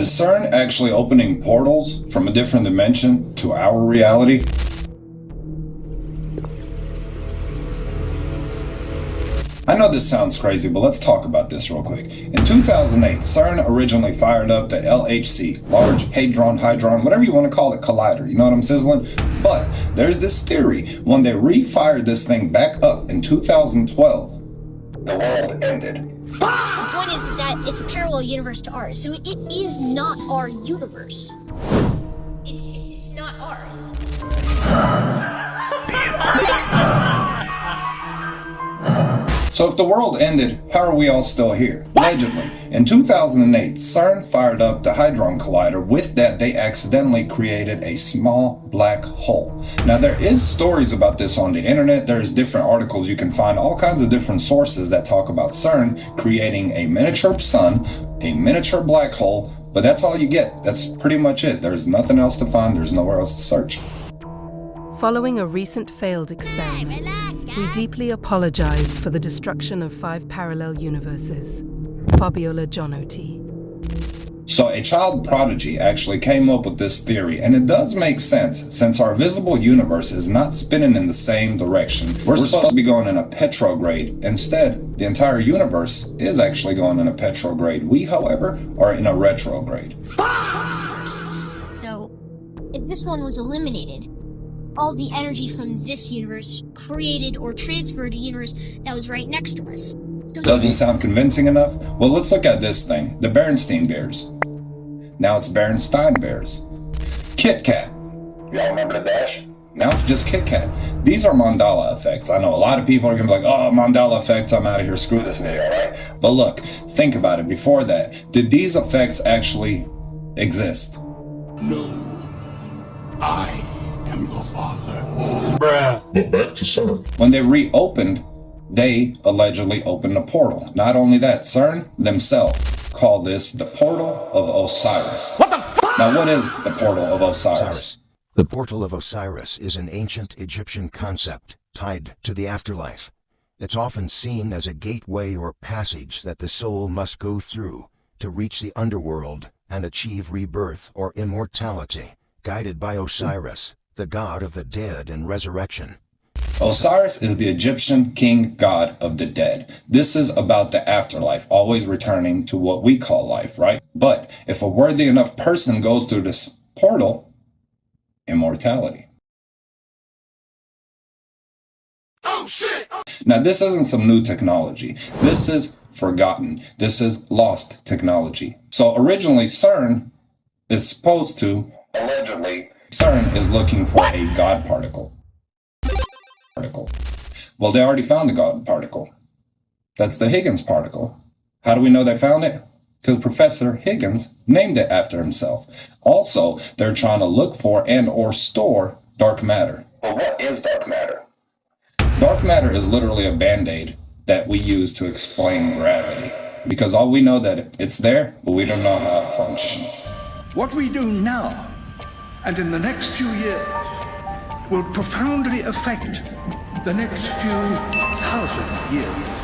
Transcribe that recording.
Is CERN actually opening portals from a different dimension to our reality? I know this sounds crazy, but let's talk about this real quick. In 2008, CERN originally fired up the LHC, Large Hadron whatever you want to call it, collider. You know what I'm sizzling? But there's this theory, when they refired this thing back up in 2012, the world ended. The point is that it's a parallel universe to ours, so it is not our universe. It's just not ours. So if the world ended, how are we all still here? Allegedly, in 2008, CERN fired up the Hadron Collider. With that, they accidentally created a small black hole. Now, there is stories about this on the internet. There's different articles you can find, all kinds of different sources that talk about CERN creating a miniature sun, a miniature black hole, but that's all you get. That's pretty much it. There's nothing else to find. There's nowhere else to search. Following a recent failed experiment, we deeply apologize for the destruction of 5 parallel universes. Fabiola Gianotti. So a child prodigy actually came up with this theory, and it does make sense since our visible universe is not spinning in the same direction. We're supposed to be going in a petrograde. Instead, the entire universe is actually going in a petrograde. We, however, are in a retrograde. So, if this one was eliminated, all the energy from this universe created or transferred a universe that was right next to us. Doesn't sound convincing enough? Well, let's look at this thing. The Berenstain Bears. Now it's Berenstain Bears. Kit Kat. Y'all remember the Dash? Now it's just Kit Kat. These are mandala effects. I know a lot of people are going to be like, oh, mandala effects, I'm out of here, screw this video, right? But look, think about it. Before that, did these effects actually exist? No. I am your father. Bruh. But back to CERN. When they reopened, they allegedly opened a portal. Not only that, CERN themselves call this the Portal of Osiris. What the fuck? Now, what is the Portal of Osiris? The Portal of Osiris is an ancient Egyptian concept tied to the afterlife. It's often seen as a gateway or passage that the soul must go through to reach the underworld and achieve rebirth or immortality, guided by Osiris, the god of the dead and resurrection. Osiris is the Egyptian king god of the dead. This is about the afterlife, always returning to what we call life, right? But if a worthy enough person goes through this portal, immortality. Oh shit! Now, this isn't some new technology. This is forgotten. This is lost technology. So originally, CERN is supposed to, allegedly, CERN is looking for a God particle. Well, they already found the God particle. That's the Higgins particle. How do we know they found it? Because Professor Higgins named it after himself. Also, they're trying to look for and or store dark matter. Well, what is dark matter? Dark matter is literally a band-aid that we use to explain gravity. Because all we know that it's there, but we don't know how it functions. What we do now and in the next few years will profoundly affect the next few thousand years.